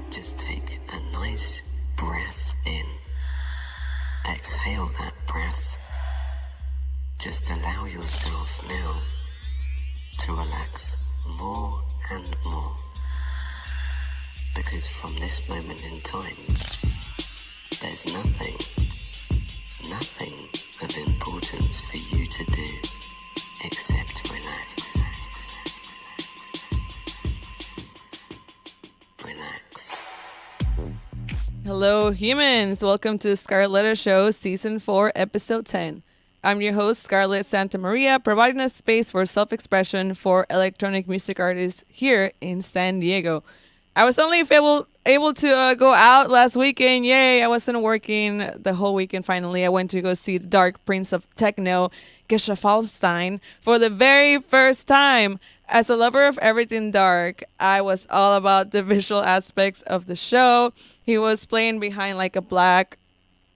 Just take a nice breath in. Exhale that breath. Just allow yourself now to relax more and more. Because from this moment in time, there's nothing of importance for you to do except relax. Relax. Hello, humans. Welcome to Scarlett Show, Season 4, Episode 10. I'm your host, Scarlett Santa Maria, providing a space for self-expression for electronic music artists here in San Diego. I was only able to go out last weekend. Yay, I wasn't working the whole weekend finally. I went to go see the Dark Prince of Techno, Gesche Fallstein, for the very first time. As a lover of everything dark, I was all about the visual aspects of the show. He was playing behind like a black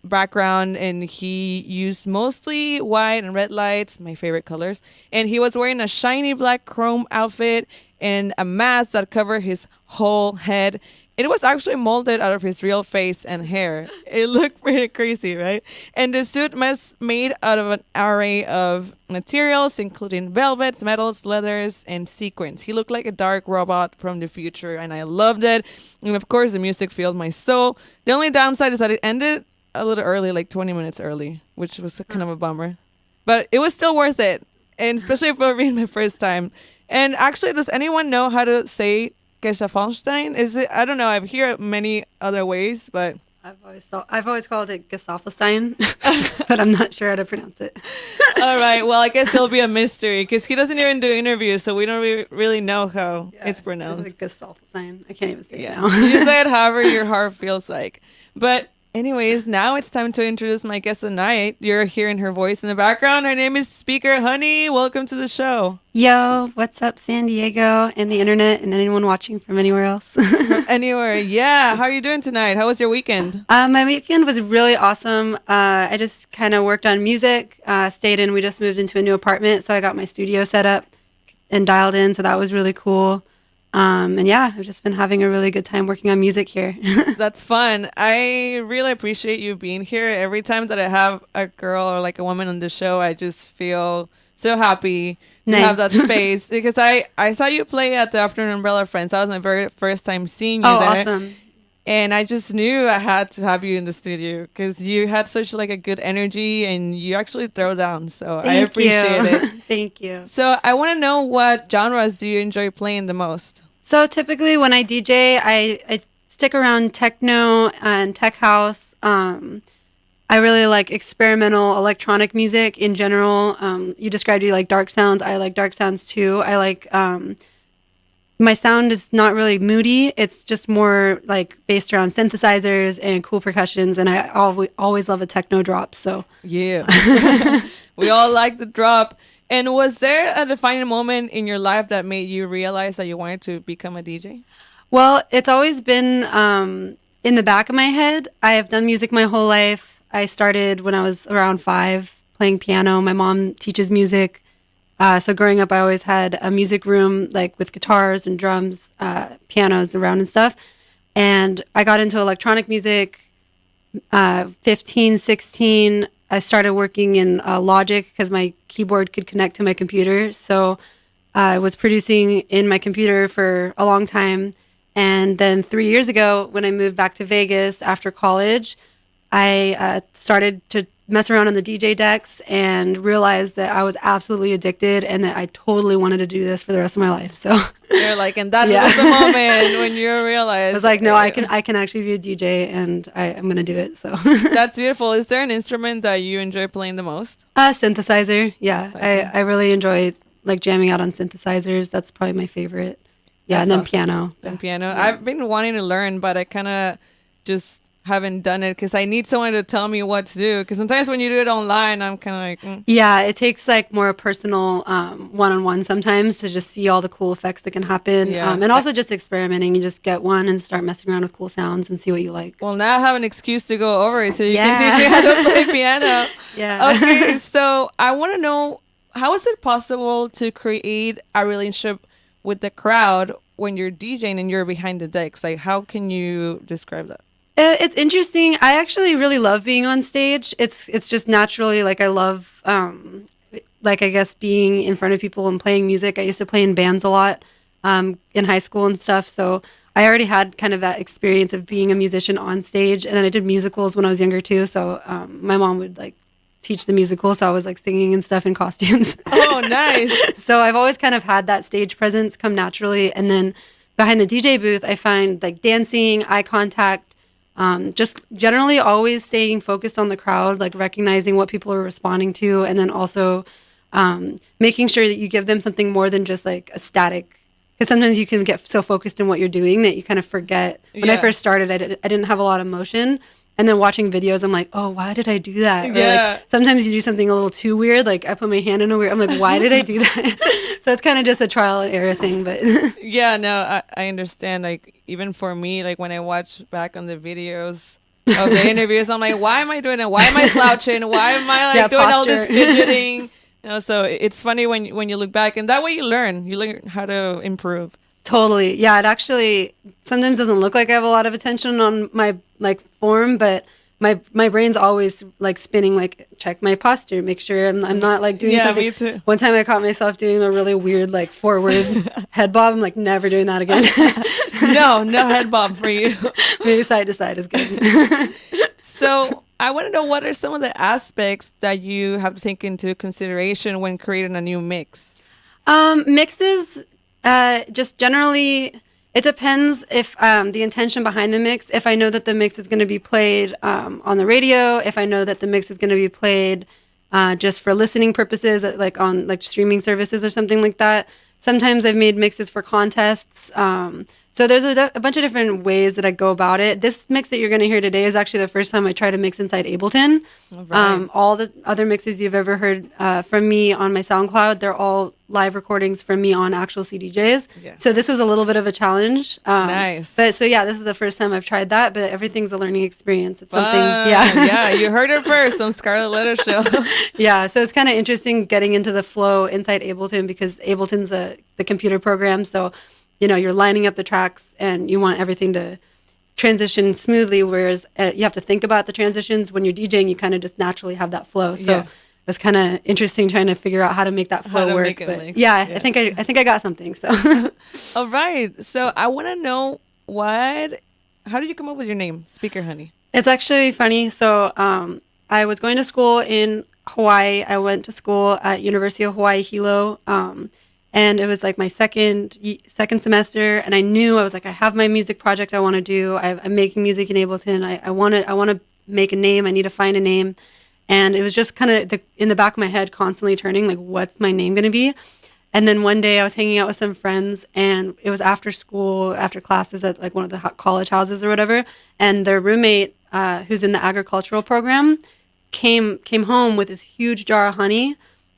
background and he used mostly white and red lights, my favorite colors. And he was wearing a shiny black chrome outfit and a mask that covered his whole head. It was actually molded out of his real face and hair. It looked pretty crazy, right? And the suit was made out of an array of materials, including velvets, metals, leathers, and sequins. He looked like a dark robot from the future, and I loved it. And of course, the music filled my soul. The only downside is that it ended a little early, like 20 minutes early, which was kind of a bummer. But it was still worth it, and especially for being my first time. And actually, does anyone know how to say Gesche Fallstein? Is it? I don't know. I've heard many other ways, but I've always called it Gesaffelstein, but I'm not sure how to pronounce it. All right. Well, I guess it'll be a mystery because he doesn't even do interviews, so we don't really know how it's pronounced. It's Gesaffelstein. I can't even say it now. You say it however your heart feels like. But anyways, now it's time to introduce my guest tonight. You're hearing her voice in the background. Her name is Speaker Honey. Welcome to the show. Yo, what's up, San Diego and the internet and anyone watching from anywhere else? Anywhere, yeah. How are you doing tonight? How was your weekend? My weekend was really awesome. I just kind of worked on music, stayed in. We just moved into a new apartment, so I got my studio set up and dialed in, so that was really cool. And yeah, I've just been having a really good time working on music here. That's fun. I really appreciate you being here. Every time that I have a girl or like a woman on the show, I just feel so happy to have that space because I saw you play at the Afternoon Umbrella Friends. That was my very first time seeing you there. Awesome. And I just knew I had to have you in the studio because you had such like a good energy and you actually throw down. So I appreciate it. Thank you. So I want to know, what genres do you enjoy playing the most? So typically when I DJ, I stick around techno and tech house. I really like experimental electronic music in general. You described you like dark sounds. I like dark sounds too. I like my sound is not really moody. It's just more like based around synthesizers and cool percussions. And I always love a techno drop. So yeah, we all like the drop. And was there a defining moment in your life that made you realize that you wanted to become a DJ? Well, it's always been in the back of my head. I have done music my whole life. I started when I was around 5 playing piano. My mom teaches music. So growing up, I always had a music room like with guitars and drums, pianos around and stuff. And I got into electronic music 15, 16. I started working in Logic because my keyboard could connect to my computer. So I was producing in my computer for a long time. And then 3 years ago, when I moved back to Vegas after college, I started to mess around on the DJ decks and realized that I was absolutely addicted and that I totally wanted to do this for the rest of my life. So you're like, and that was the moment when you realized. I was like, no, I can actually be a DJ and I'm going to do it. So that's beautiful. Is there an instrument that you enjoy playing the most? Synthesizer. Yeah. I really enjoy like jamming out on synthesizers. That's probably my favorite. Yeah. That's and then awesome. piano. And piano. Yeah. I've been wanting to learn, but I kind of just haven't done it because I need someone to tell me what to do, because sometimes when you do it online, I'm kind of like yeah, it takes like more personal one-on-one sometimes to just see all the cool effects that can happen. And also just experimenting. You just get one and start messing around with cool sounds and see what you like. Well, now I have an excuse to go over it so you can teach me how to play piano. Yeah. Okay, so I want to know, how is it possible to create a relationship with the crowd when you're DJing and you're behind the decks? Like, how can you describe that? It's interesting. I actually really love being on stage. It's just naturally like I love like I guess being in front of people and playing music. I used to play in bands a lot in high school and stuff. So I already had kind of that experience of being a musician on stage, and I did musicals when I was younger too. So my mom would like teach the musical, so I was like singing and stuff in costumes. Oh, nice. So I've always kind of had that stage presence come naturally, and then behind the DJ booth, I find like dancing, eye contact. Just generally always staying focused on the crowd, like recognizing what people are responding to, and then also making sure that you give them something more than just like a static. Because sometimes you can get so focused in what you're doing that you kind of forget. When I first started, I didn't have a lot of motion. And then watching videos, I'm like, oh, why did I do that? Or like, sometimes you do something a little too weird. Like I put my hand in a weird, I'm like, why did I do that? So it's kind of just a trial and error thing. But yeah, no, I understand. Like even for me, like when I watch back on the videos of the interviews, I'm like, why am I doing it? Why am I slouching? Why am I like doing all this fidgeting? You know, so it's funny when you look back, and that way you learn how to improve. Totally. Yeah, it actually sometimes doesn't look like I have a lot of attention on my like form, but my brain's always like spinning, like check my posture, make sure I'm not like doing something. Me too. One time I caught myself doing a really weird like forward head bob. I'm like, never doing that again. No head bob for you. Maybe side to side is good. So I want to know, what are some of the aspects that you have to take into consideration when creating a new mix? Mixes, just generally, it depends if the intention behind the mix. If I know that the mix is going to be played on the radio, if I know that the mix is going to be played just for listening purposes, like on like streaming services or something like that. Sometimes I've made mixes for contests. So there's a bunch of different ways that I go about it. This mix that you're going to hear today is actually the first time I tried to mix inside Ableton. Right. All the other mixes you've ever heard from me on my SoundCloud, they're all live recordings from me on actual CDJs. Yeah. So this was a little bit of a challenge. Nice. But so yeah, this is the first time I've tried that, but everything's a learning experience. It's something, yeah. Yeah, you heard it first on Scarlett Letter Show. Yeah, so it's kind of interesting getting into the flow inside Ableton, because Ableton's the computer program. So you know, you're lining up the tracks and you want everything to transition smoothly, whereas you have to think about the transitions. When you're DJing, you kind of just naturally have that flow. So it's kind of interesting trying to figure out how to make that flow work. But yeah, I think I got something. So all right. So I want to know, how did you come up with your name, Speaker Honey? It's actually funny. So I was going to school in Hawaii. I went to school at University of Hawaii Hilo. And it was like my second semester, and I knew, I was like, I have my music project I want to do. I'm making music in Ableton. I want to make a name. I need to find a name. And it was just kind of in the back of my head, constantly turning, like, what's my name going to be? And then one day I was hanging out with some friends, and it was after school, after classes at like one of the college houses or whatever. And their roommate, who's in the agricultural program, came home with this huge jar of honey.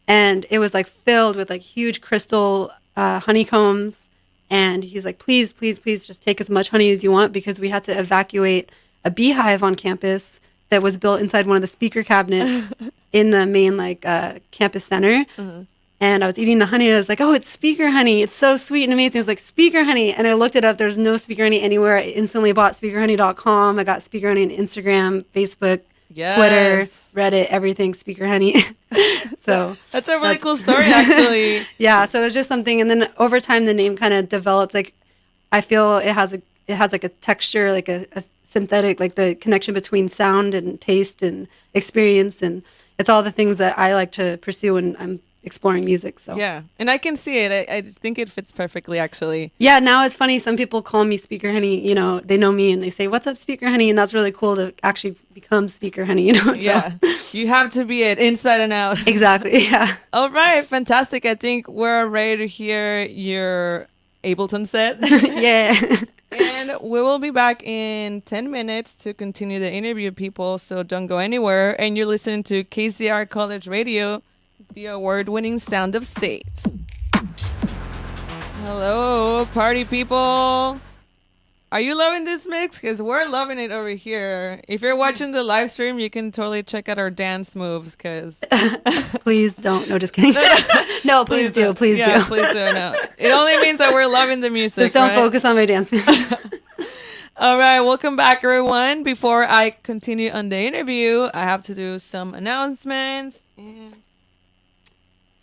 And it was like filled with like huge crystal honeycombs. And he's like, please, please, please just take as much honey as you want, because we had to evacuate a beehive on campus that was built inside one of the speaker cabinets in the main like campus center. Mm-hmm. And I was eating the honey. I was like, oh, it's speaker honey. It's so sweet and amazing. I was like, speaker honey. And I looked it up. There's no speaker honey anywhere. I instantly bought speakerhoney.com. I got speaker honey on Instagram, Facebook, Twitter, Reddit, everything, Speaker Honey. So that's a really cool story, actually. Yeah, so it was just something, and then over time the name kind of developed. Like, I feel it has like a texture, like a synthetic, like the connection between sound and taste and experience, and it's all the things that I like to pursue when I'm exploring music. So yeah, and I can see it. I think it fits perfectly, actually. Yeah, now it's funny, some people call me Speaker Honey. You know, they know me and they say, what's up, Speaker Honey? And that's really cool to actually become Speaker Honey, you know. So. Yeah, you have to be it inside and out. Exactly. Yeah. All right, fantastic. I think we're ready to hear your Ableton set. Yeah. And we will be back in 10 minutes to continue the interview, people, so don't go anywhere. And you're listening to KCR College Radio, the award-winning sound of state. Hello, party people. All Are you loving this mix? Because we're loving it over here. If you're watching the live stream, you can totally check out our dance moves. Because Please don't. No, just kidding. No, please do. Please yeah, do. please do. No, it only means that we're loving the music. Just don't right? focus on my dance moves. All right, welcome back, everyone. Before I continue on the interview, I have to do some announcements.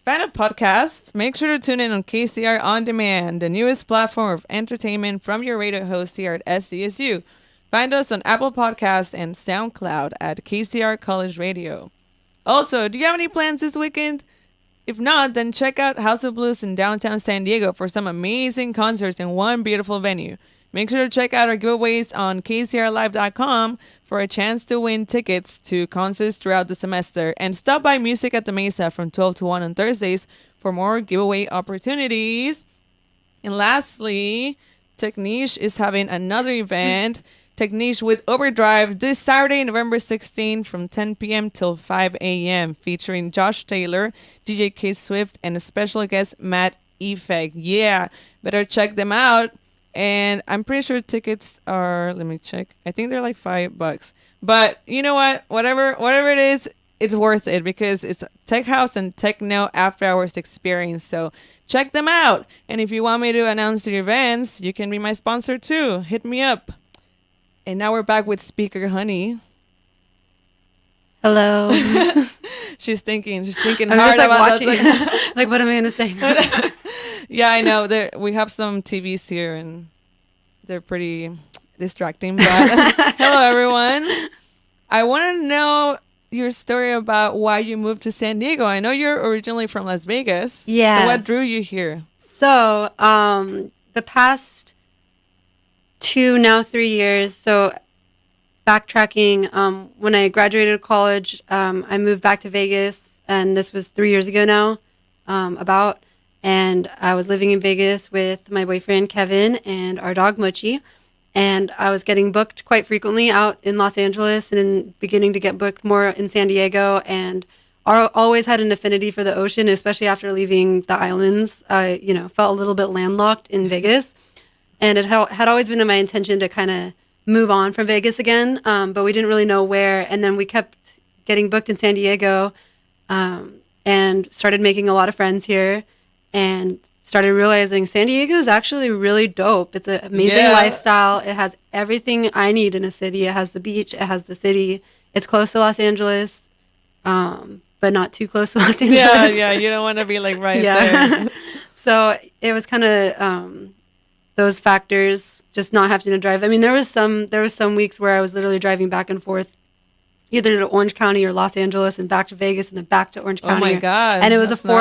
Fan of podcasts, make sure to tune in on KCR On Demand, the newest platform of entertainment from your radio host here at SDSU. Find us on Apple Podcasts and SoundCloud at KCR College Radio. Also, do you have any plans this weekend? If not, then check out House of Blues in downtown San Diego for some amazing concerts in one beautiful venue. Make sure to check out our giveaways on kcrlive.com for a chance to win tickets to concerts throughout the semester. And stop by Music at the Mesa from 12 to 1 on Thursdays for more giveaway opportunities. And lastly, Techniche is having another event, Techniche with Overdrive, this Saturday, November 16th from 10 p.m. till 5 a.m. featuring Josh Taylor, DJ K Swift, and a special guest, Matt Effect. Yeah, better check them out. And I'm pretty sure tickets are, let me check. I think they're like $5. But you know what? Whatever it is, it's worth it because it's tech house and techno after hours experience. So check them out. And if you want me to announce the events, you can be my sponsor too. Hit me up. And now we're back with Speaker Honey. Hello. She's thinking I'm hard just like about watching. that. Like, what am I going to say now? Yeah, I know. We have some TVs here, and they're pretty distracting. But hello, everyone. I want to know your story about why you moved to San Diego. I know you're originally from Las Vegas. Yeah. So what drew you here? So, the past 2, now 3 years, so backtracking, when I graduated college, I moved back to Vegas, and this was 3 years ago now, and I was living in Vegas with my boyfriend, Kevin, and our dog, Mochi. And I was getting booked quite frequently out in Los Angeles and beginning to get booked more in San Diego. And always had an affinity for the ocean, especially after leaving the islands. I, felt a little bit landlocked in Vegas. And it had always been my intention to kind of move on from Vegas again, but we didn't really know where. And then we kept getting booked in San Diego and started making a lot of friends here. And started realizing San Diego is actually really dope. It's an amazing lifestyle. It has everything I need in a city. It has the beach. It has the city. It's close to Los Angeles, but not too close to Los Angeles. Yeah. You don't want to be like there. So it was kind of those factors, just not having to drive. I mean, there was some weeks where I was literally driving back and forth, either to Orange County or Los Angeles and back to Vegas and then back to Orange County. Oh my God. And it was a 4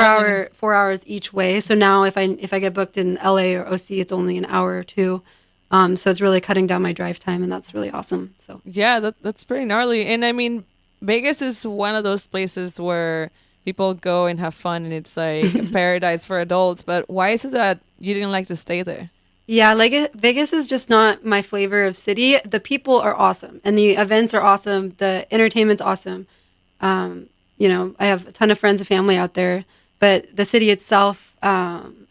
hours each way. So now if I get booked in LA or OC, it's only an hour or two. So it's really cutting down my drive time, and that's really awesome. So yeah, that's pretty gnarly. And I mean, Vegas is one of those places where people go and have fun, and it's like a paradise for adults. But why is it that you didn't like to stay there? Yeah, Vegas is just not my flavor of city. The people are awesome, and the events are awesome. The entertainment's awesome. I have a ton of friends and family out there, but the city itself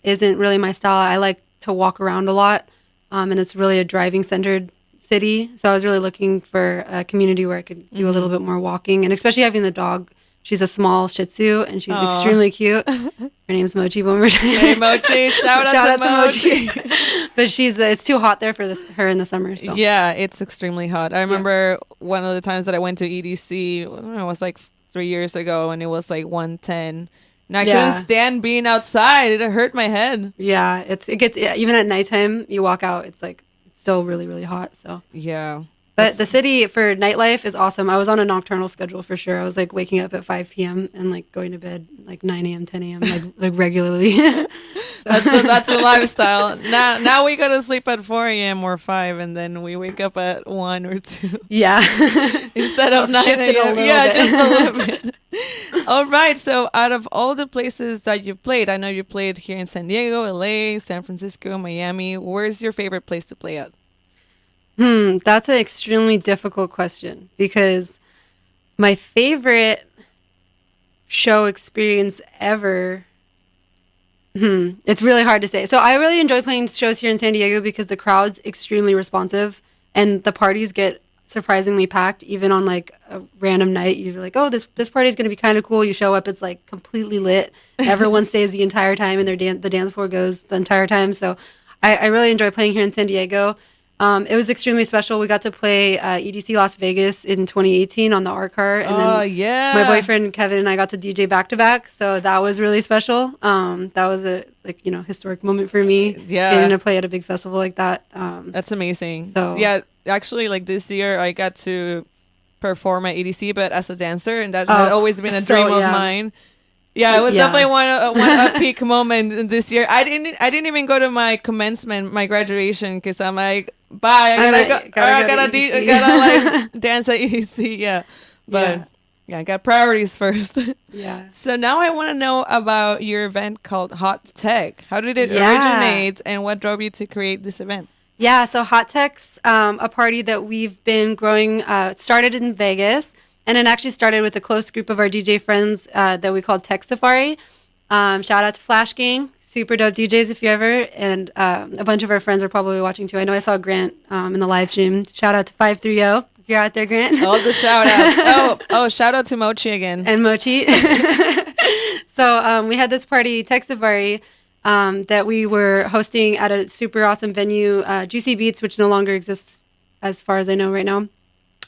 isn't really my style. I like to walk around a lot, and it's really a driving-centered city. So I was really looking for a community where I could do a little bit more walking, and especially having the dog. She's a small Shih Tzu, and she's extremely cute. Her name's Mochi. Hey, Mochi. Shout out to Mochi. But it's too hot there for her in the summer. So. Yeah, it's extremely hot. I remember one of the times that I went to EDC, it was like 3 years ago, and it was like 110. And I couldn't stand being outside. It hurt my head. Yeah, it gets even at nighttime, you walk out, it's still really, really hot. So yeah. But the city for nightlife is awesome. I was on a nocturnal schedule for sure. I was like waking up at 5 p.m. and like going to bed like 9 a.m., 10 a.m. like regularly. That's the lifestyle. Now we go to sleep at 4 a.m. or 5, and then we wake up at 1 or 2. Yeah. Instead of 9 shifted a.m. a little Yeah, bit. just a little bit. All right. So out of all the places that you played, I know you played here in San Diego, LA, San Francisco, Miami. Where's your favorite place to play at? That's an extremely difficult question because my favorite show experience ever It's really hard to say. So I really enjoy playing shows here in San Diego because the crowd's extremely responsive and the parties get surprisingly packed. Even on like a random night, you're like, oh, this party's going to be kind of cool. You show up, it's like completely lit. Everyone stays the entire time and the dance floor goes the entire time. So I really enjoy playing here in San Diego. It was extremely special. We got to play EDC Las Vegas in 2018 on the art car. And then my boyfriend Kevin and I got to DJ back to back. So that was really special. That was a historic moment for me. Yeah. Getting to play at a big festival like that. That's amazing. So yeah, actually like this year I got to perform at EDC, but as a dancer, and that had always been a dream of mine. Yeah, it was definitely one peak moment this year. I didn't even go to my commencement, my graduation, because I'm like, bye. I gotta like dance at EDC. Yeah, but I got priorities first. Yeah. So now I want to know about your event called Hot Tech. How did it originate, and what drove you to create this event? Yeah, so Hot Tech's a party that we've been growing. Started in Vegas. And it actually started with a close group of our DJ friends that we called Tech Safari. Shout out to Flash Gang, super dope DJs if you ever. And a bunch of our friends are probably watching too. I know I saw Grant in the live stream. Shout out to 530 if you're out there, Grant. All the shout outs. Oh, shout out to Mochi again. And Mochi. So we had this party, Tech Safari, that we were hosting at a super awesome venue, Juicy Beats, which no longer exists as far as I know right now.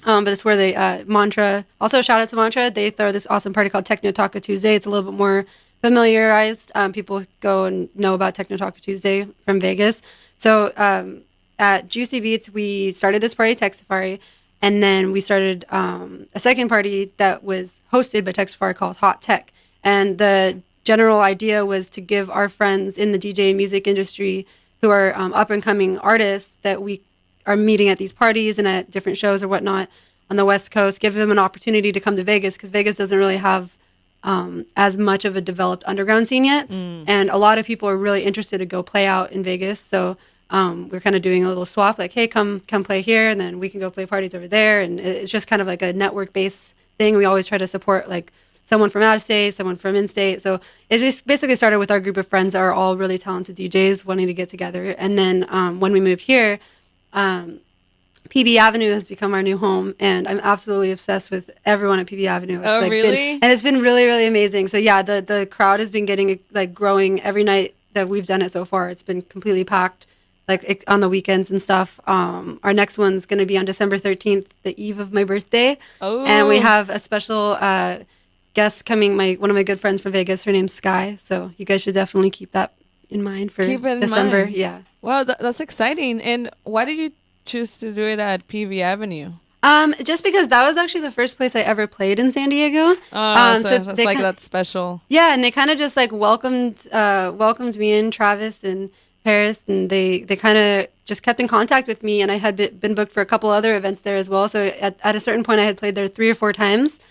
But it's where they, Mantra, also shout out to Mantra. They throw this awesome party called Techno Taco Tuesday. It's a little bit more familiarized. People go and know about Techno Taco Tuesday from Vegas. So at Juicy Beats, we started this party, Tech Safari. And then we started a second party that was hosted by Tech Safari called Hot Tech. And the general idea was to give our friends in the DJ and music industry who are up and coming artists that we are meeting at these parties and at different shows or whatnot on the West Coast, give them an opportunity to come to Vegas because Vegas doesn't really have as much of a developed underground scene yet. And a lot of people are really interested to go play out in Vegas. So we're kind of doing a little swap, like, hey, come play here, and then we can go play parties over there. And it's just kind of like a network-based thing. We always try to support like someone from out of state, someone from in-state. So it just basically started with our group of friends that are all really talented DJs wanting to get together. And then when we moved here, PB Avenue has become our new home, and I'm absolutely obsessed with everyone at PB Avenue. It's really? And it's been really, really amazing. So yeah, the crowd has been getting like growing every night that we've done it so far. It's been completely packed, like on the weekends and stuff. Our next one's going to be on December 13th, the eve of my birthday. Oh. And we have a special guest coming. One of my good friends from Vegas. Her name's Sky. So you guys should definitely keep that in mind for December. Yeah. Wow, that's exciting. And why did you choose to do it at PV Avenue? Just because that was actually the first place I ever played in San Diego. So that's like that's special. Yeah, and they kind of just like welcomed me in, Travis and Paris, and they kind of just kept in contact with me. And I had been booked for a couple other events there as well. So at a certain point, I had played there 3 or 4 times.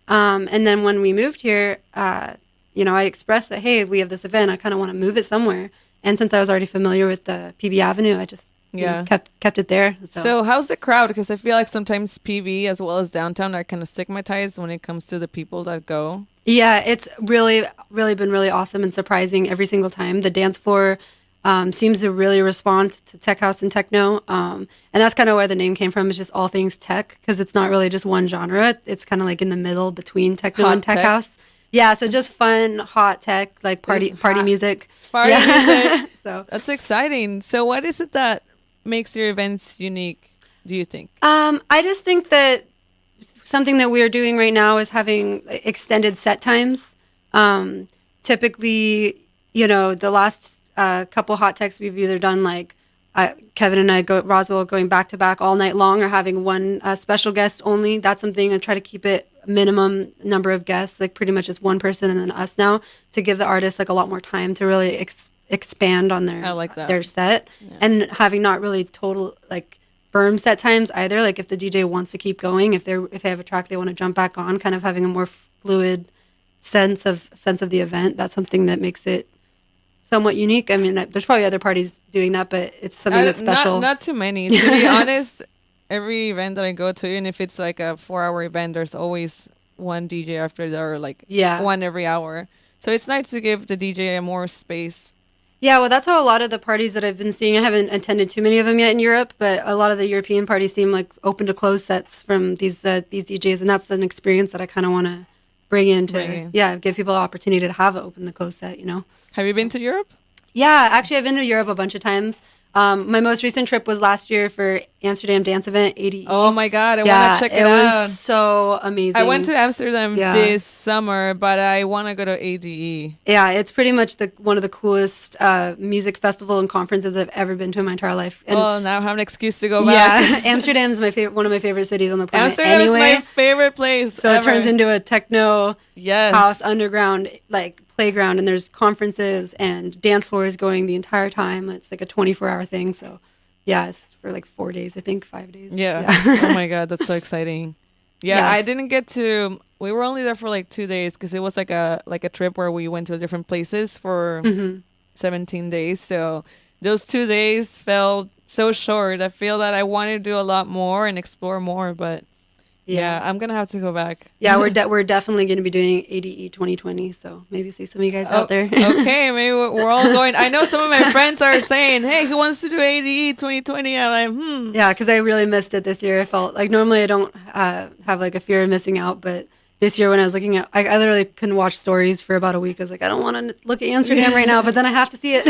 And then when we moved here, I expressed that, hey, we have this event. I kind of want to move it somewhere. And since I was already familiar with the PB Avenue, I just kept it there. So how's the crowd? Because I feel like sometimes PV as well as downtown are kind of stigmatized when it comes to the people that go. Yeah, it's really, really been really awesome and surprising every single time. The dance floor seems to really respond to tech house and techno. And that's kind of where the name came from. It's just all things tech, because it's not really just one genre. It's kind of like in the middle between techno and tech house. Yeah, so just fun, hot tech, like party music. Party music. So that's exciting. So what is it that makes your events unique, do you think? I just think that something that we're doing right now is having extended set times. Typically, the last couple hot techs we've either done like Kevin and I Roswell going back to back all night long, or having one special guest only. That's something I try to keep it minimum number of guests, like pretty much just one person and then us now, to give the artists like a lot more time to really expand on their set. Yeah. And having not really total like firm set times either. Like if the DJ wants to keep going, if they have a track they want to jump back on, kind of having a more fluid sense of the event. That's something that makes it somewhat unique. I mean, there's probably other parties doing that, but it's something that's special. Not too many. To be honest, every event that I go to, even if it's like a 4-hour event, there's always one DJ after there, or like one every hour. So it's nice to give the DJ a more space. Yeah, well, that's how a lot of the parties that I've been seeing. I haven't attended too many of them yet in Europe, but a lot of the European parties seem like open to close sets from these DJs, and that's an experience that I kind of want to bring in to give people the opportunity to have an open to close set. Have you been to Europe? Yeah, actually, I've been to Europe a bunch of times. My most recent trip was last year for Amsterdam dance event, ADE. Oh my God, I want to check it out. It was so amazing. I went to Amsterdam this summer, but I want to go to ADE. Yeah, it's pretty much one of the coolest music festival and conferences I've ever been to in my entire life. And now I have an excuse to go back. Yeah, Amsterdam is one of my favorite cities on the planet. Amsterdam is my favorite place. So ever. It turns into a techno house underground playground, and there's conferences and dance floors going the entire time. It's like a 24-hour thing. So yeah, it's for like 4 days, I think 5 days. Yeah. Oh my God, that's so exciting. Yeah, yes. I didn't get to. We were only there for like 2 days because it was like a trip where we went to different places for 17 days. So those 2 days felt so short. I feel that I wanted to do a lot more and explore more, but yeah, I'm gonna have to go back. Yeah, we're definitely gonna be doing ADE 2020, so maybe see some of you guys out there. Okay, maybe we're all going. I know some of my friends are saying, "Hey, who wants to do ADE 2020?" I'm like, Yeah, because I really missed it this year. I felt like normally I don't have like a fear of missing out, but this year when I was looking at, I literally couldn't watch stories for about a week. I was like, I don't want to look at Amsterdam right now, but then I have to see it.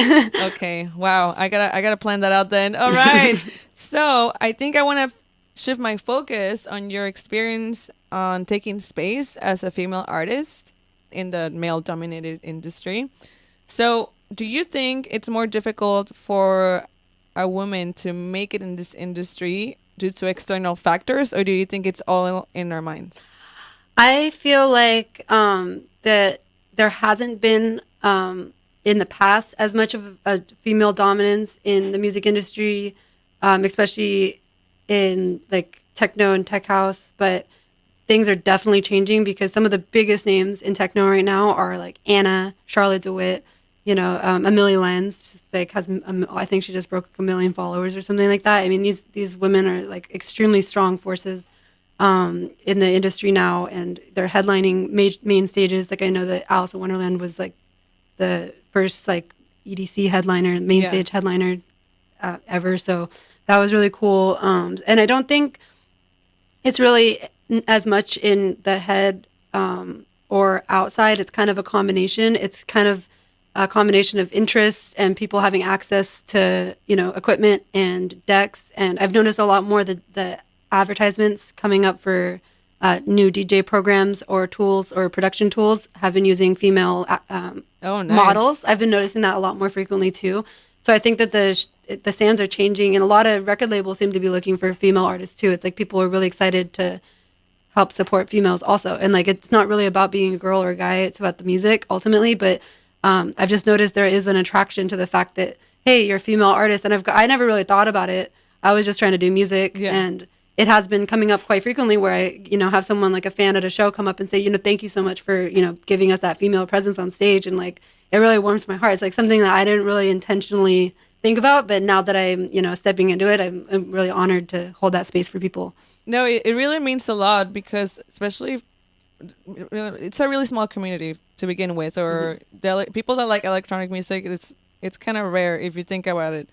Okay, wow, I gotta plan that out then. All right, so I think I want to shift my focus on your experience on taking space as a female artist in the male-dominated industry. So do you think it's more difficult for a woman to make it in this industry due to external factors, or do you think it's all in our minds? I feel like that there hasn't been in the past as much of a female dominance in the music industry, especially in like techno and tech house, but things are definitely changing because some of the biggest names in techno right now are like Anna, Charlotte DeWitt, Amelie Lenz, like I think she just broke 1 million followers or something like that. I mean, these women are like extremely strong forces in the industry now, and they're headlining main stages. Like I know that Alice in Wonderland was like the first like EDC headliner, main stage headliner ever. So that was really cool. And I don't think it's really as much in the head or outside. It's kind of a combination. It's kind of a combination of interest and people having access to, equipment and decks. And I've noticed a lot more the advertisements coming up for new DJ programs or tools or production tools have been using female models. I've been noticing that a lot more frequently too. So I think that the sands are changing, and a lot of record labels seem to be looking for female artists too. It's like people are really excited to help support females also. And like, it's not really about being a girl or a guy. It's about the music ultimately. But I've just noticed there is an attraction to the fact that, hey, you're a female artist. And I never really thought about it. I was just trying to do music. Yeah. And it has been coming up quite frequently where I, have someone like a fan at a show come up and say, thank you so much for, giving us that female presence on stage. And like, it really warms my heart. It's like something that I didn't really intentionally think about, but now that I'm, stepping into it, I'm really honored to hold that space for people. No, it really means a lot because especially it's a really small community to begin with, or people that like electronic music, it's kind of rare if you think about it.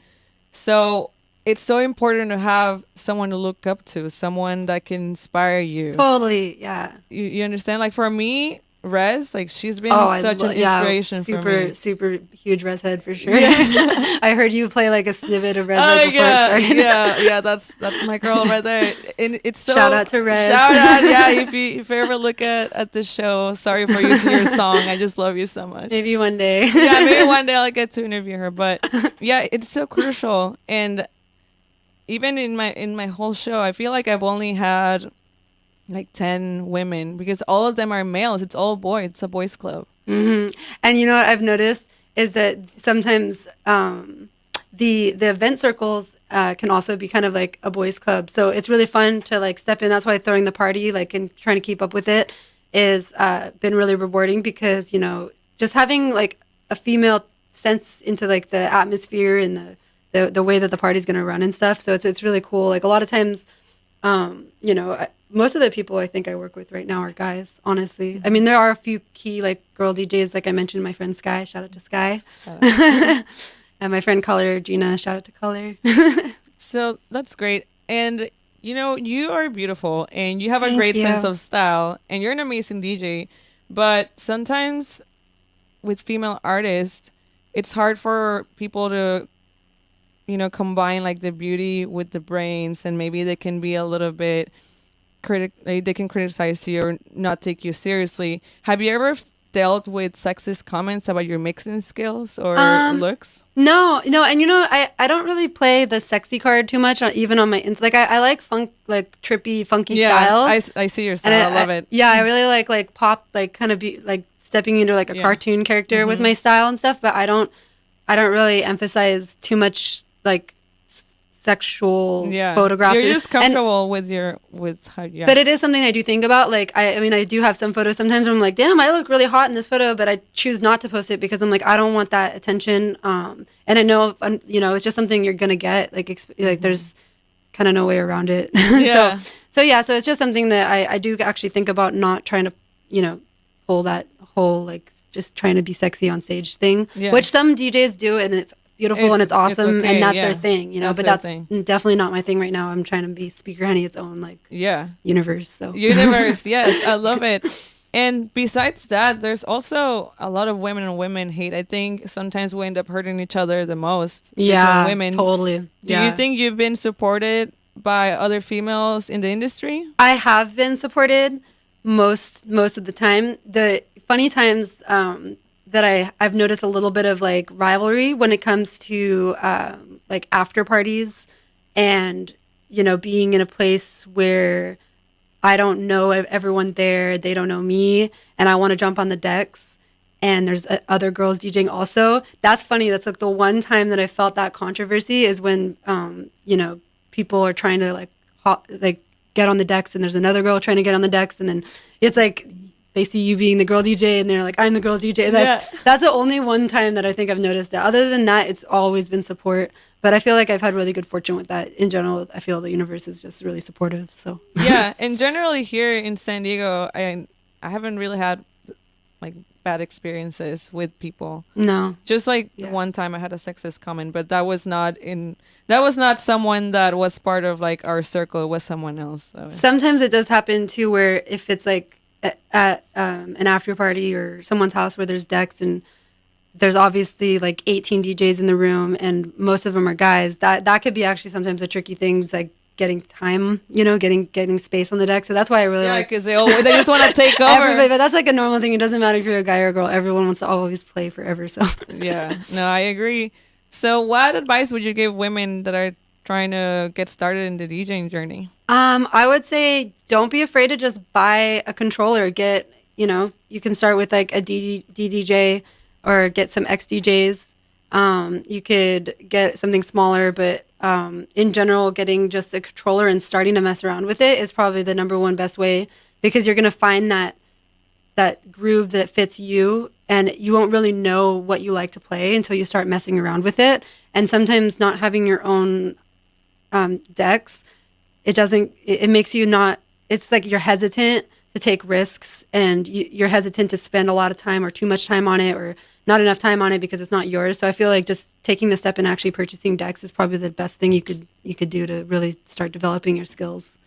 So it's so important to have someone to look up to, someone that can inspire you. Totally, yeah. You understand? Like for me, Rez, like she's been such an inspiration for me. Super huge Rez head for sure. Yeah. I heard you play like a snippet of Rez right before it started. Yeah, that's my girl right there. And it's so shout out to Rez. Shout out, yeah. If you ever look at the show, sorry for using your song. I just love you so much. Maybe one day. Yeah, maybe one day I'll get to interview her. But yeah, it's so crucial. And even in my whole show, I feel like I've only had like 10 women because all of them are males. It's all boys. It's a boys club. Mm-hmm. And you know what I've noticed is that sometimes the event circles can also be kind of like a boys club. So it's really fun to like step in. That's why throwing the party, like, and trying to keep up with it is been really rewarding because, just having like a female sense into like the atmosphere and the way that the party's going to run and stuff. So it's really cool. Like a lot of times You know, most of the people I think I work with right now are guys, honestly. I mean, there are a few key, like, girl DJs, like I mentioned, my friend Sky, shout out to Sky. And my friend Color, Gina, shout out to Color. So that's great. And, you know, you are beautiful and you have a Thank great you. sense of style and you're an amazing DJ. But sometimes with female artists, it's hard for people to, you know, combine like the beauty with the brains, and maybe they can be a little bit like, they can criticize you or not take you seriously. Have you ever dealt with sexist comments about your mixing skills or looks? No, and you know, I don't really play the sexy card too much, even on my like I like funk, like trippy, funky styles. I see your style. I love it. Yeah, I really like pop, like kind of be like stepping into like a cartoon character with my style and stuff. But I don't really emphasize too much like sexual photographs. You're just comfortable with how. Yeah. But it is something I do think about. Like I mean, I do have some photos sometimes where I'm like, damn, I look really hot in this photo, but I choose not to post it because I'm like, I don't want that attention. And I know, you know, it's just something you're gonna get. Like there's kind of no way around it. Yeah. So it's just something that I do actually think about, not trying to, you know, pull that whole like just trying to be sexy on stage thing, which some DJs do, and it's beautiful and it's awesome, okay, and that's their thing, you know. That's but that's definitely not my thing right now. I'm trying to be Speaker Honey, its own like universe. So universe, yes, I love it. And besides that, there's also a lot of women on women hate. I think sometimes we end up hurting each other the most. Yeah, women. Totally. Do you think you've been supported by other females in the industry? I have been supported most of the time. The funny times that I've noticed a little bit of like rivalry when it comes to like after parties, and you know, being in a place where I don't know everyone there, they don't know me, and I want to jump on the decks, and there's other girls DJing also. That's funny. That's like the one time that I felt that controversy is when you know, people are trying to like get on the decks, and there's another girl trying to get on the decks, and then it's like they see you being the girl DJ and they're like, I'm the girl DJ. That's the only one time that I think I've noticed that. Other than that, it's always been support. But I feel like I've had really good fortune with that. In general, I feel the universe is just really supportive. So yeah, and generally here in San Diego, I haven't really had like bad experiences with people. No. Just like one time I had a sexist comment, but that was not someone that was part of like our circle. It was someone else. So. Sometimes it does happen too, where if it's like at an after party or someone's house where there's decks and there's obviously like 18 DJs in the room and most of them are guys, that could be actually sometimes a tricky thing. It's like getting time, you know, getting space on the deck. So that's why I really like, because they just want to take over. Everybody, but that's like a normal thing. It doesn't matter if you're a guy or a girl. Everyone wants to always play forever. So yeah, no, I agree. So what advice would you give women that are trying to get started in the DJing journey? I would say don't be afraid to just buy a controller. Get, you know, you can start with like a DDJ or get some XDJs. You could get something smaller, but in general, getting just a controller and starting to mess around with it is probably the number one best way, because you're going to find that groove that fits you, and you won't really know what you like to play until you start messing around with it. And sometimes not having your own decks, it makes you not, it's like you're hesitant to take risks, and you're hesitant to spend a lot of time or too much time on it or not enough time on it because it's not yours. So I feel like just taking the step and actually purchasing decks is probably the best thing you could do to really start developing your skills.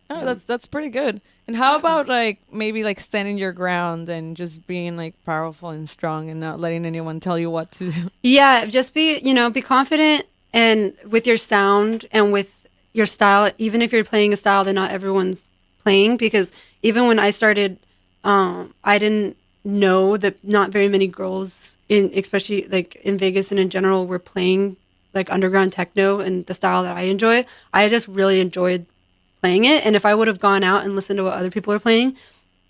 Oh, that's pretty good. And how about like maybe like standing your ground and just being like powerful and strong and not letting anyone tell you what to do? Yeah, just be confident and with your sound and with your style, even if you're playing a style that not everyone's playing, because even when I started, I didn't know that not very many girls especially like in Vegas and in general were playing like underground techno and the style that I enjoy. I just really enjoyed playing it, and if I would have gone out and listened to what other people are playing,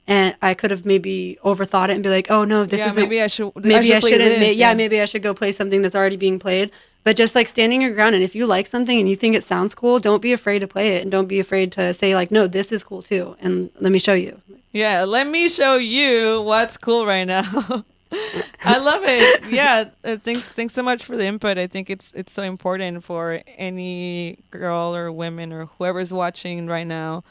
and I could have maybe overthought it and be like, oh no, this isn't, maybe I shouldn't, maybe I should go play something that's already being played. But just like standing your ground, and if you like something and you think it sounds cool, don't be afraid to play it, and don't be afraid to say like, no, this is cool too, and let me show you. Yeah, let me show you what's cool right now. I love it. Yeah, thanks so much for the input. I think it's so important for any girl or women or whoever's watching right now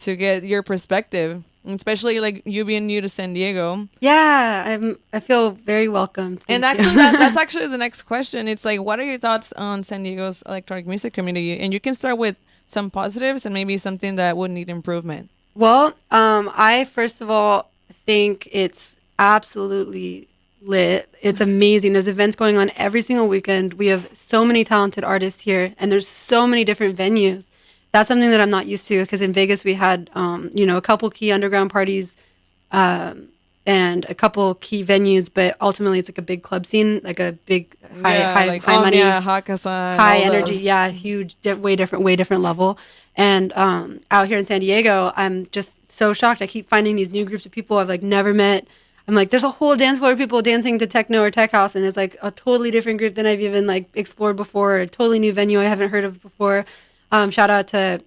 to get your perspective, especially like you being new to San Diego. Yeah, I feel very welcome. And Thank you. actually, that's actually the next question. It's like, what are your thoughts on San Diego's electronic music community? And you can start with some positives and maybe something that would need improvement. Well, I first of all think it's absolutely lit. It's amazing. There's events going on every single weekend. We have so many talented artists here, and there's so many different venues. That's something that I'm not used to because in Vegas we had, a couple key underground parties, and a couple key venues, but ultimately it's like a big club scene, like a big high money, Hakkasan, high all energy, those. yeah, huge, way different level. And out here in San Diego, I'm just so shocked. I keep finding these new groups of people I've like never met. I'm like, there's a whole dance floor of people dancing to techno or tech house, and it's like a totally different group than I've even like explored before, a totally new venue I haven't heard of before. Shout out to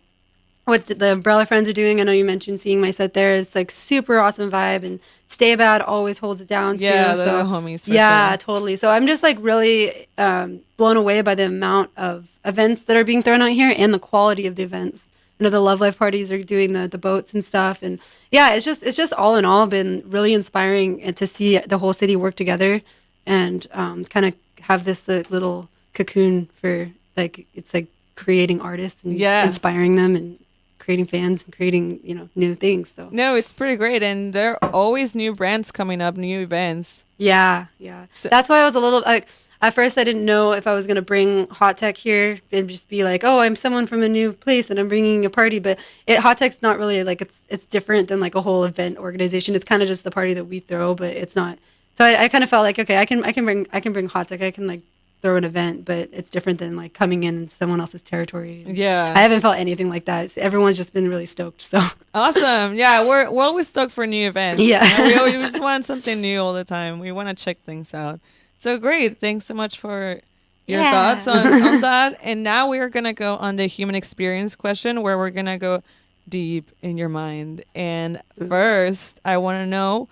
what the Umbrella Friends are doing. I know you mentioned seeing my set there. It's like super awesome vibe, and Stay Bad always holds it down too. Yeah, so the homies. For yeah, sure. totally. So I'm just like really blown away by the amount of events that are being thrown out here and the quality of the events. You know, the Love Life parties are doing the boats and stuff, and yeah, it's just all in all been really inspiring and to see the whole city work together and kind of have this little cocoon for like it's like creating artists and Yeah. inspiring them and creating fans and creating new things. So No, it's pretty great, and there are always new brands coming up, new events. yeah. So- That's why I was a little like at first I didn't know if I was gonna bring hot tech here and just be like, oh, I'm someone from a new place and I'm bringing a party, but hot tech's not really like it's different than like a whole event organization. It's kind of just the party that we throw, but it's not. So I kind of felt like okay, I can bring hot tech. I can like throw an event, but it's different than like coming in someone else's territory. Yeah. I haven't felt anything like that. Everyone's just been really stoked. So Awesome. Yeah, we're always stoked for new events. Yeah. We always just want something new all the time. We want to check things out. So great. Thanks so much for your Yeah. thoughts on that. And now we are going to go on the human experience question where we're going to go deep in your mind. And first, I want to know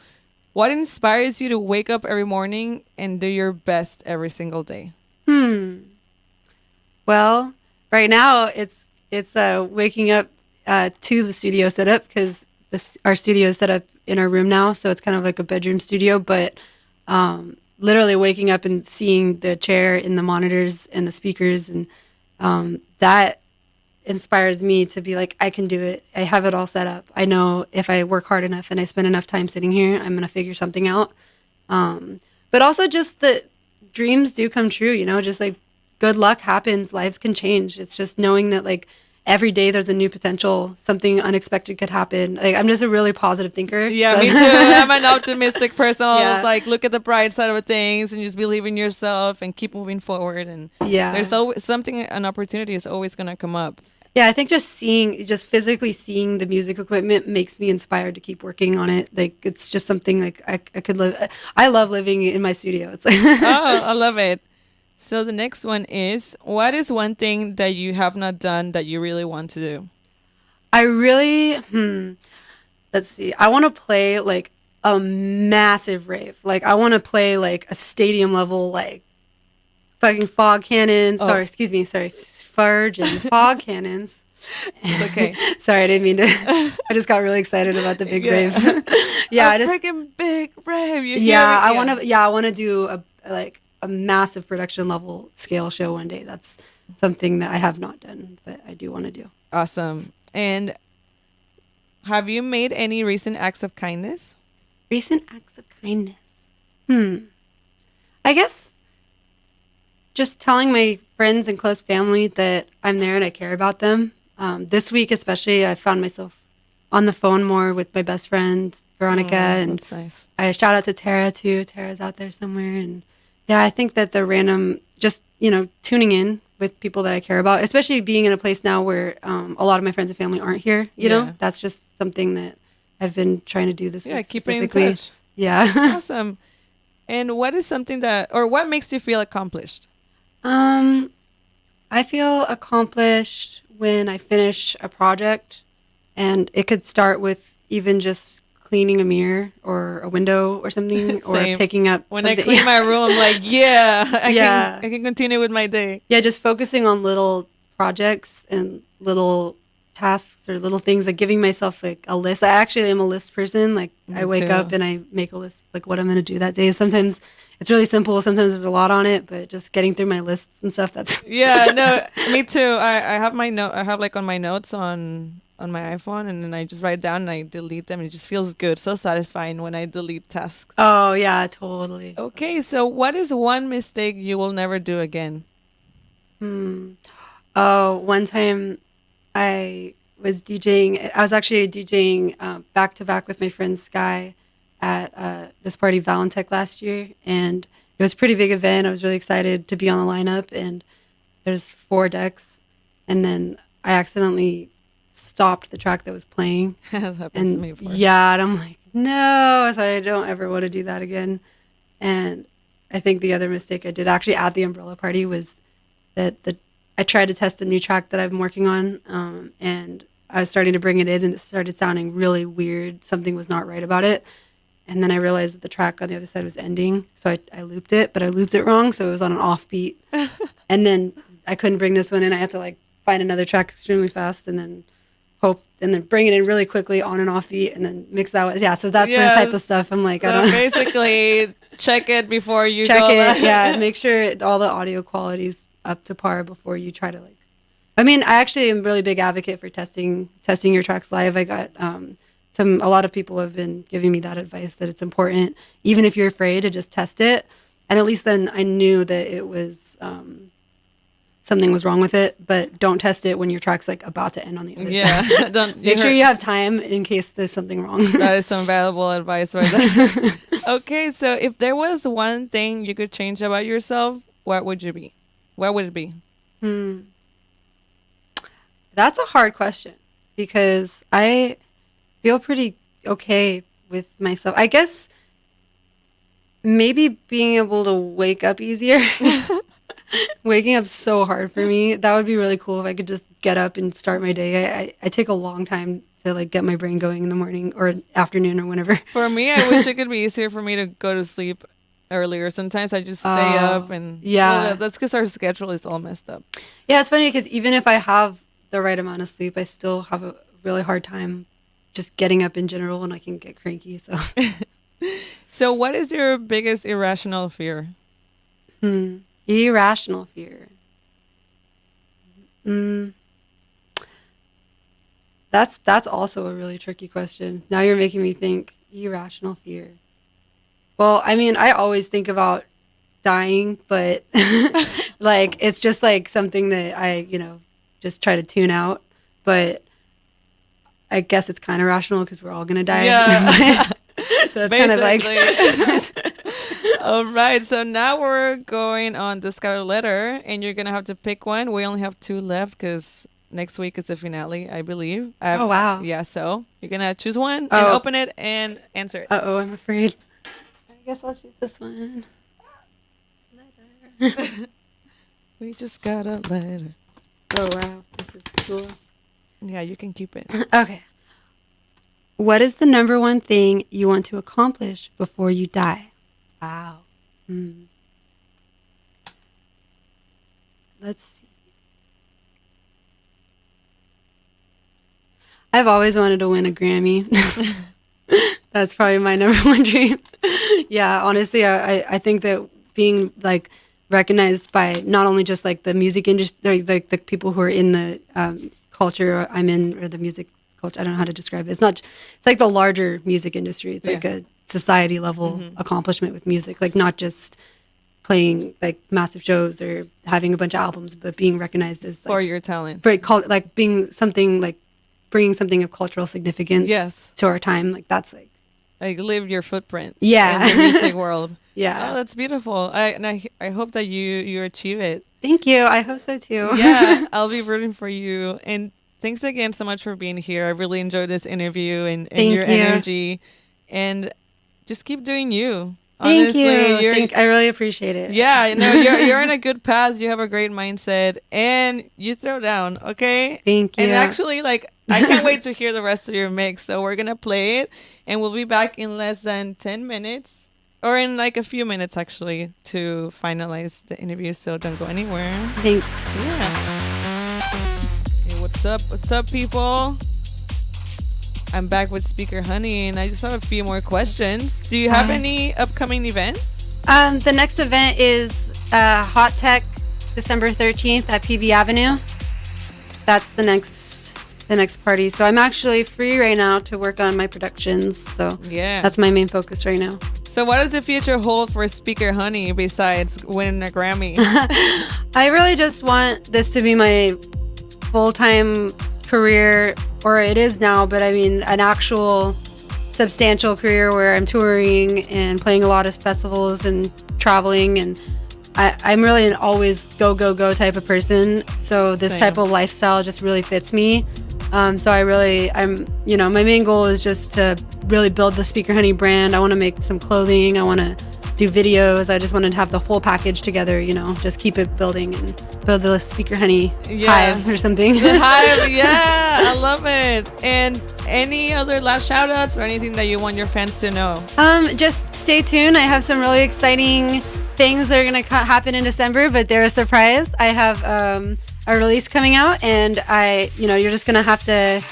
what inspires you to wake up every morning and do your best every single day? Well, right now it's waking up to the studio setup because our studio is set up in our room now, so it's kind of like a bedroom studio. But literally waking up and seeing the chair and the monitors and the speakers, and that inspires me to be like, I can do it. I have it all set up. I know if I work hard enough and I spend enough time sitting here, I'm gonna figure something out. But also just the dreams do come true, just like good luck happens, lives can change. It's just knowing that like every day there's a new potential, something unexpected could happen. Like I'm just a really positive thinker. Yeah, So- me too. I'm an optimistic person. I Yeah. always like look at the bright side of things and just believe in yourself and keep moving forward. And Yeah. there's always something, an opportunity is always going to come up. Yeah, I think just physically seeing the music equipment makes me inspired to keep working on it. Like it's just something like I could live. I love living in my studio. It's like Oh, I love it. So the next one is, what is one thing that you have not done that you really want to do? I really, let's see. I want to play like a massive rave. Like I want to play like a stadium level, like fucking fog cannons. Oh. Sorry, excuse me. Sorry, fudge and fog cannons. It's okay. Sorry, I didn't mean to. I just got really excited about the big Yeah. rave. Yeah, a I just freaking big rave. You yeah, hear I me? want to. Yeah, I want to do a massive production level scale show one day. That's something that I have not done, but I do want to do. Awesome. And have you made any recent acts of kindness? Recent acts of kindness. I guess just telling my friends and close family that I'm there and I care about them. This week especially, I found myself on the phone more with my best friend Veronica, and That's nice. I shout out to Tara too. Tara's out there somewhere, and yeah, I think that the random just tuning in with people that I care about, especially being in a place now where a lot of my friends and family aren't here. You Yeah. know, that's just something that I've been trying to do this Yeah, week keep it in specifically. touch. Yeah. Awesome. And what is something what makes you feel accomplished? I feel accomplished when I finish a project, and it could start with even just cleaning a mirror or a window or something, or Same. picking up When I something. clean my room, I'm like, Yeah. I can continue with my day. Yeah, just focusing on little projects and little tasks or little things, like giving myself like a list. I actually am a list person. Like I Me wake too. up and I make a list like what I'm going to do that day. Sometimes it's really simple. Sometimes there's a lot on it, but just getting through my lists and stuff, that's Yeah, no, me too. I have my note. I have like on my notes on my iPhone, and then I just write down and I delete them. It just feels good, so satisfying when I delete tasks. Oh, yeah, totally. Okay, so what is one mistake you will never do again? Oh, one time I was DJing. I was actually DJing back to back with my friend Sky at this party Valentech last year, and it was a pretty big event. I was really excited to be on the lineup, and there's 4 decks, and then I accidentally stopped the track that was playing, That's happened to and me before. yeah, and I'm like, no, so I don't ever want to do that again. And I think the other mistake I did actually at the umbrella party was that I tried to test a new track that I've been working on, and I was starting to bring it in, and it started sounding really weird. Something was not right about it. And then I realized that the track on the other side was ending. So I looped it, but I looped it wrong. So it was on an offbeat. And then I couldn't bring this one in. I had to like find another track extremely fast and then bring it in really quickly on an offbeat and then mix that with. Yeah. So that's the type of stuff I'm like, I So don't basically, check it before you check go it. live. Yeah. Make sure all the audio quality's up to par before you try to like, I mean, I actually am a really big advocate for testing your tracks live. I got, a lot of people have been giving me that advice that it's important, even if you're afraid, to just test it. And at least then I knew that it was something was wrong with it. But don't test it when your track's like about to end on the other Yeah, side. don't Make sure you have time in case there's something wrong. That is some valuable advice right there. Okay, so if there was one thing you could change about yourself, what would you be? What would it be? That's a hard question because I feel pretty okay with myself. I guess maybe being able to wake up easier. Waking up so hard for me. That would be really cool if I could just get up and start my day. I take a long time to like get my brain going in the morning or afternoon or whenever. For me, I wish it could be easier for me to go to sleep earlier. Sometimes I just stay up and well, that's because our schedule is all messed up. Yeah, it's funny because even if I have the right amount of sleep, I still have a really hard time just getting up in general, and I can get cranky. So, so what is your biggest irrational fear? Irrational fear. That's also a really tricky question. Now you're making me think. Irrational fear. Well, I mean, I always think about dying, but like it's just like something that I, just try to tune out. But I guess it's kind of rational because we're all gonna die. Yeah. So it's kind of like. All right, so now we're going on the Scarlett letter, and you're gonna have to pick one. We only have 2 left because next week is the finale, I believe. Oh wow! Yeah, so you're gonna choose one and open it and answer it. I'm afraid. I guess I'll choose this one. Letter. We just got a letter. Oh wow, this is cool. Yeah, you can keep it. Okay. What is the number one thing you want to accomplish before you die? Wow. Let's see. I've always wanted to win a Grammy. That's probably my number one dream. Yeah, honestly, I think that being like recognized by not only just like the music industry, like the people who are in the culture I'm in, or the music culture, I don't know how to describe it. It's like the larger music industry. It's like a society level accomplishment with music, like not just playing like massive shows or having a bunch of albums, but being recognized as like, for your talent, like being something like bringing something of cultural significance to our time. Like that's like leave your footprint in the music world. Yeah. Oh, that's beautiful. I hope that you achieve it. Thank you. I hope so too. Yeah, I'll be rooting for you. And thanks again so much for being here. I really enjoyed this interview and your energy. And just keep doing you. Thank you. Honestly, I really appreciate it. yeah, you're in a good path. You have a great mindset, and you throw down, okay? Thank you. And actually, like, I can't wait to hear the rest of your mix. So we're gonna play it, and we'll be back in less than 10 minutes, or in like a few minutes actually, to finalize the interview. So don't go anywhere. Thanks. Yeah. Hey, what's up? What's up, people? I'm back with Speaker Honey, and I just have a few more questions. Do you have any upcoming events? The next event is Hot Tech, December 13th at PV Avenue. That's the next party. So I'm actually free right now to work on my productions. So Yeah. that's my main focus right now. So what does the future hold for Speaker Honey besides winning a Grammy? I really just want this to be my full-time career, or it is now, but I mean an actual substantial career where I'm touring and playing a lot of festivals and traveling, and I'm really an always go type of person. So this Same. type of lifestyle just really fits me. So I'm my main goal is just to really build the Speaker Honey brand. I want to make some clothing. I want to do videos. I just want to have the whole package together, just keep it building and build the Speaker Honey hive or something. The hive, yeah, I love it. And any other last shout outs or anything that you want your fans to know? Just stay tuned. I have some really exciting things that are going to happen in December, but they're a surprise. I have a release coming out, and you're just going to have to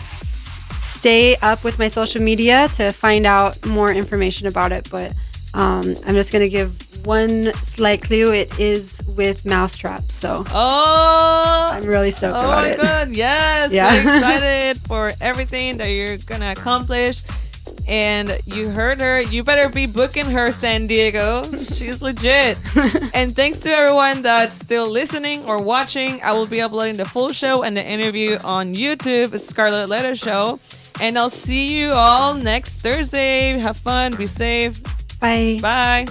stay up with my social media to find out more information about it. But I'm just going to give one slight clue. It is with Mousetrap. So I'm really stoked about it. Oh my god, yes. Yeah. So excited for everything that you're going to accomplish. And you heard her. You better be booking her, San Diego. She's legit. And thanks to everyone that's still listening or watching. I will be uploading the full show and the interview on YouTube. It's Scarlett Letter Show. And I'll see you all next Thursday. Have fun. Be safe. Bye. Bye.